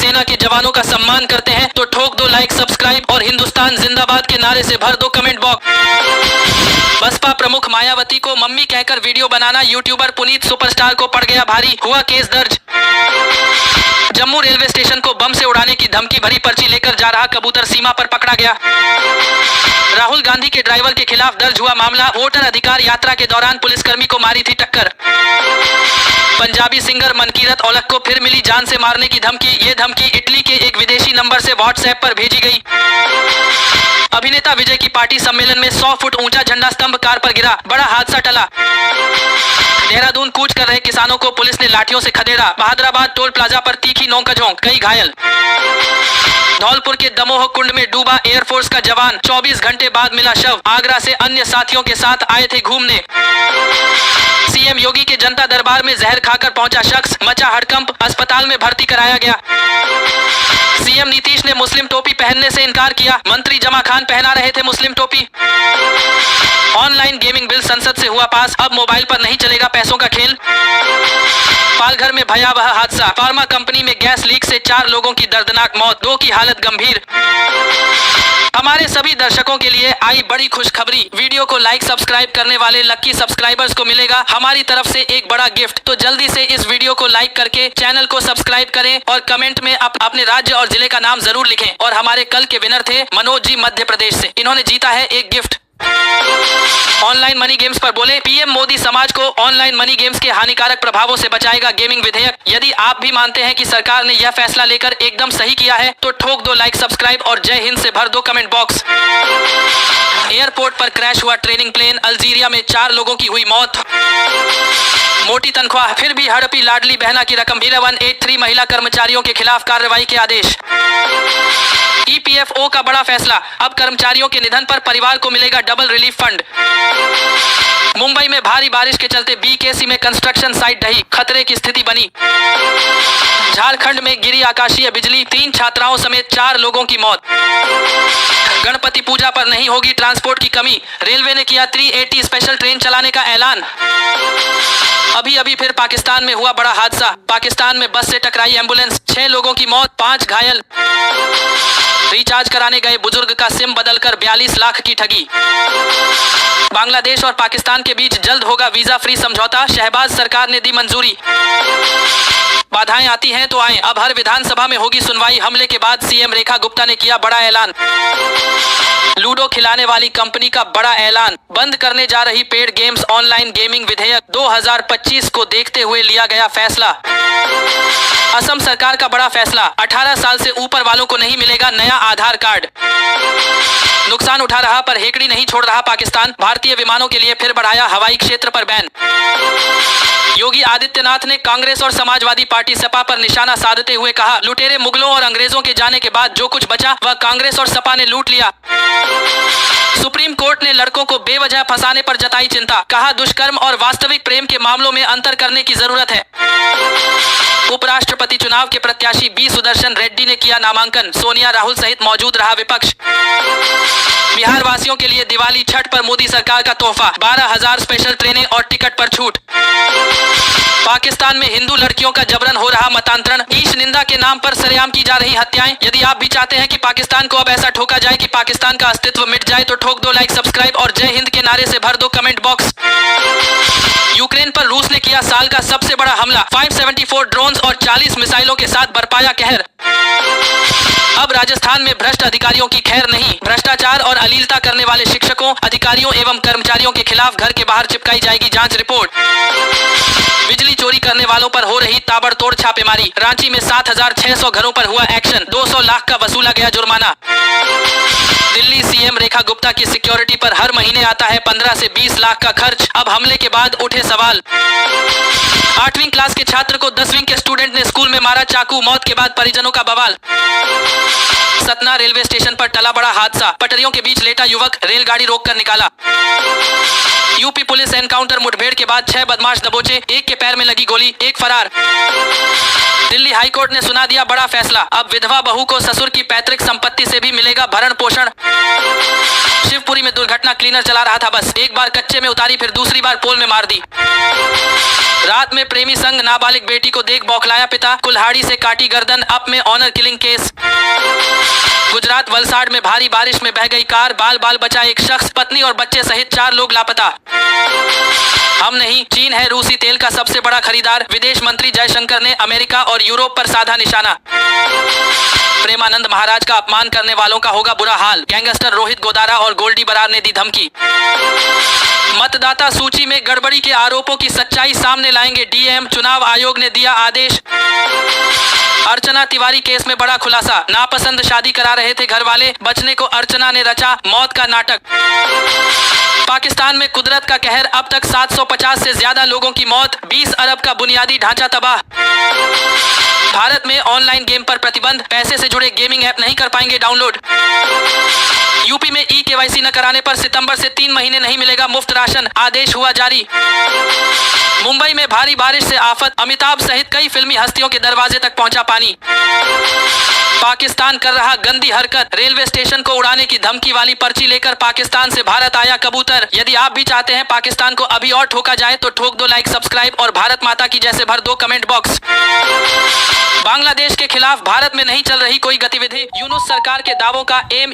सेना के जवानों का सम्मान करते हैं तो ठोक दो लाइक सब्सक्राइब और हिंदुस्तान जिंदाबाद के नारे से भर दो कमेंट बॉक्स। बसपा प्रमुख मायावती को मम्मी कहकर वीडियो बनाना यूट्यूबर पुनीत सुपरस्टार को पड़ गया भारी, हुआ केस दर्ज। जम्मू रेलवे स्टेशन को बम से उड़ाने की धमकी भरी पर्ची लेकर जा रहा कबूतर सीमा पर पकड़ा गया। राहुल गांधी के ड्राइवर के खिलाफ दर्ज हुआ मामला, वोटर अधिकार यात्रा के दौरान पुलिसकर्मी को मारी थी टक्कर। पंजाबी सिंगर मनकीरत औलख को फिर मिली जान से मारने की धमकी, ये धमकी इटली के एक विदेशी नंबर से व्हाट्सएप पर भेजी गई। अभिनेता विजय की पार्टी सम्मेलन में 100 फुट ऊंचा झंडा स्तंभ कार पर गिरा, बड़ा हादसा टला। देहरादून कूच कर रहे किसानों को पुलिस ने लाठियों से खदेड़ा, बहादुराबाद टोल प्लाजा पर तीखी नोक-झोंक, कई घायल। धौलपुर के दमोह कुंड में डूबा एयरफोर्स का जवान, 24 घंटे बाद मिला शव, आगरा से अन्य साथियों के साथ आए थे घूमने। सीएम योगी के जनता दरबार में जहर खाकर पहुंचा शख्स, मचा हड़कंप, अस्पताल में भर्ती कराया गया। सीएम नीतीश ने मुस्लिम टोपी पहनने से इनकार किया, मंत्री जमा खान पहना रहे थे मुस्लिम टोपी। ऑनलाइन गेमिंग बिल संसद से हुआ पास, अब मोबाइल पर नहीं चलेगा पैसों का खेल। पालघर में भयावह हादसा, फार्मा कंपनी में गैस लीक से 4 लोगों की दर्दनाक मौत, 2 की हालत गंभीर। हमारे सभी दर्शकों के लिए आई बड़ी खुशखबरी, वीडियो को लाइक सब्सक्राइब करने वाले लकी सब्सक्राइबर्स को मिलेगा हमारी तरफ से एक बड़ा गिफ्ट। तो जल्दी से इस वीडियो को लाइक करके चैनल को सब्सक्राइब करें और कमेंट में अपने राज्य और जिले का नाम जरूर लिखें। और हमारे कल के विनर थे मनोज जी मध्य प्रदेश से, इन्होंने जीता है एक गिफ्ट। ऑनलाइन मनी गेम्स पर बोले पीएम मोदी, समाज को ऑनलाइन मनी गेम्स के हानिकारक प्रभावों से बचाएगा गेमिंग विधेयक। यदि आप भी मानते हैं कि सरकार ने यह फैसला लेकर एकदम सही किया है तो ठोक दो लाइक सब्सक्राइब और जय हिंद से भर दो कमेंट बॉक्स। एयरपोर्ट पर क्रैश हुआ ट्रेनिंग प्लेन, अल्जीरिया में 4 लोगों की हुई मौत। मोटी तनख्वाह फिर भी हड़पी लाडली बहना की रकम, 1183 महिला कर्मचारियों के खिलाफ कार्रवाई के आदेश। ईपीएफओ का बड़ा फैसला, अब कर्मचारियों के निधन पर परिवार को मिलेगा डबल रिलीफ फंड। मुंबई में भारी बारिश के चलते बीकेसी में कंस्ट्रक्शन साइट ढही, खतरे की स्थिति बनी। झारखंड में गिरी आकाशीय बिजली, 3 छात्राओं समेत 4 लोगों की मौत। गणपति पूजा पर नहीं होगी ट्रांसपोर्ट की कमी, रेलवे ने किया 380 स्पेशल ट्रेन चलाने का ऐलान। अभी फिर पाकिस्तान में हुआ बड़ा हादसा, पाकिस्तान में बस से टकराई एम्बुलेंस, 6 लोगों की मौत, 5 घायल। रिचार्ज कराने गए बुजुर्ग का सिम बदलकर 42 लाख की ठगी। बांग्लादेश और पाकिस्तान के बीच जल्द होगा वीजा फ्री समझौता, शहबाज सरकार ने दी मंजूरी। बाधाएं आती हैं तो आएं, अब हर विधानसभा में होगी सुनवाई। हमले के बाद सीएम रेखा गुप्ता ने किया बड़ा ऐलान। लूडो खिलाने वाली कंपनी का बड़ा ऐलान, बंद करने जा रही पेड गेम्स ऑनलाइन गेमिंग विधेयक 2025 को देखते हुए लिया गया फैसला। असम सरकार का बड़ा फैसला, 18 साल से ऊपर वालों को नहीं मिलेगा नया आधार कार्ड। नुकसान उठा रहा पर हेकड़ी नहीं छोड़ रहा पाकिस्तान, भारतीय विमानों के लिए फिर बढ़ाया हवाई क्षेत्र पर बैन। योगी आदित्यनाथ ने कांग्रेस और समाजवादी पार्टी सपा पर निशाना साधते हुए कहा, लुटेरे मुगलों और अंग्रेजों के जाने के बाद जो कुछ बचा वह कांग्रेस और सपा ने लूट लिया। सुप्रीम कोर्ट ने लड़कों को बेवजह फंसाने पर जताई चिंता, कहा दुष्कर्म और वास्तविक प्रेम के मामलों में अंतर करने की जरूरत है। उपराष्ट्रपति चुनाव के प्रत्याशी बी सुदर्शन रेड्डी ने किया नामांकन, सोनिया राहुल सहित मौजूद रहा विपक्ष। बिहार वासियों के लिए दिवाली छठ पर मोदी सरकार का तोहफा, 12,000 स्पेशल ट्रेनें और टिकट पर छूट। पाकिस्तान में हिंदू लड़कियों का जबरन हो रहा मतांतरण, ईश निंदा के नाम पर सरेआम की जा रही हत्याएं। यदि आप भी चाहते हैं कि पाकिस्तान को अब ऐसा ठोका जाए कि पाकिस्तान का अस्तित्व मिट जाए तो ठोक दो लाइक सब्सक्राइब और जय हिंद के नारे से भर दो कमेंट बॉक्स। यूक्रेन पर रूस ने किया साल का सबसे बड़ा हमला, 574 ड्रोन्स और 40 मिसाइलों के साथ बरपाया कहर। अब राजस्थान में भ्रष्ट अधिकारियों की खैर नहीं, भ्रष्टाचार और अलीलता करने वाले शिक्षकों, अधिकारियों एवं कर्मचारियों के खिलाफ घर के बाहर चिपकाई जाएगी जांच रिपोर्ट। बिजली चोरी करने वालों पर हो रही ताबड़तोड़ छापेमारी, रांची में 7,600 घरों पर हुआ एक्शन, 200 लाख का वसूला गया जुर्माना। दिल्ली सीएम रेखा गुप्ता की सिक्योरिटी पर हर महीने आता है 15 से 20 लाख का खर्च, अब हमले के बाद उठे सवाल। 8वीं क्लास के छात्र को 10वीं के स्टूडेंट ने स्कूल में मारा चाकू, मौत के बाद परिजनों का बवाल। सतना रेलवे स्टेशन पर टला बड़ा हादसा, पटरियों के बीच लेटा युवक रेलगाड़ी रोककर निकाला। यूपी पुलिस एनकाउंटर मुठभेड़ के बाद 6 बदमाश दबोचे, एक के पैर में लगी गोली, एक फरार। दिल्ली हाईकोर्ट ने सुना दिया बड़ा फैसला, अब विधवा बहू को ससुर की पैतृक संपत्ति से भी मिलेगा भरण पोषण। शिवपुरी में दुर्घटना, क्लीनर चला रहा था बस, एक बार कच्चे में उतारी फिर दूसरी बार पोल में मार दी। रात में प्रेमी संग नाबालिग बेटी को देख बौखलाया पिता, कुल्हाड़ी से काटी गर्दन, अप में honour killing case. Gujarat Valsad में भारी बारिश में बह गई कार, बाल बाल बचा एक शख्स, पत्नी और बच्चे सहित 4 लोग लापता। हम नहीं, चीन है रूसी तेल का सबसे बड़ा खरीदार, विदेश मंत्री जयशंकर ने अमेरिका और यूरोप पर साधा निशाना। प्रेमानंद महाराज का अपमान करने वालों का होगा बुरा हाल, गैंगस्टर रोहित गोदारा और गोल्डी बरार ने दी धमकी। मतदाता सूची में गड़बड़ी के आरोपों की सच्चाई सामने लाएंगे डीएम, चुनाव आयोग ने दिया आदेश। अर्चना तिवारी केस में बड़ा खुलासा, नापसंद शादी करा रहे थे घरवाले, बचने को अर्चना ने रचा मौत का नाटक। पाकिस्तान में कुदरत का कहर, अब तक 750 से ज्यादा लोगों की मौत, 20 अरब का बुनियादी ढांचा तबाह। भारत में ऑनलाइन गेम पर प्रतिबंध, पैसे से जुड़े गेमिंग ऐप नहीं कर पाएंगे डाउनलोड। यूपी में ई-केवाईसी न कराने पर सितंबर से 3 महीने नहीं मिलेगा मुफ्त राशन, आदेश हुआ जारी। मुंबई में भारी बारिश से आफत, अमिताभ सहित कई फिल्मी हस्तियों के दरवाजे तक पहुंचा पानी। पाकिस्तान कर रहा गंदी हरकत, रेलवे स्टेशन को उड़ाने की धमकी वाली पर्ची लेकर पाकिस्तान से भारत आया कबूतर। यदि आप भी चाहते हैं पाकिस्तान को अभी और ठोका जाए तो ठोक दो लाइक, सब्सक्राइब और भारत माता की जैसे भर दो कमेंट बॉक्स। बांग्लादेश के खिलाफ भारत में नहीं चल रही कोई गतिविधि, यूनुस सरकार के दावों का एम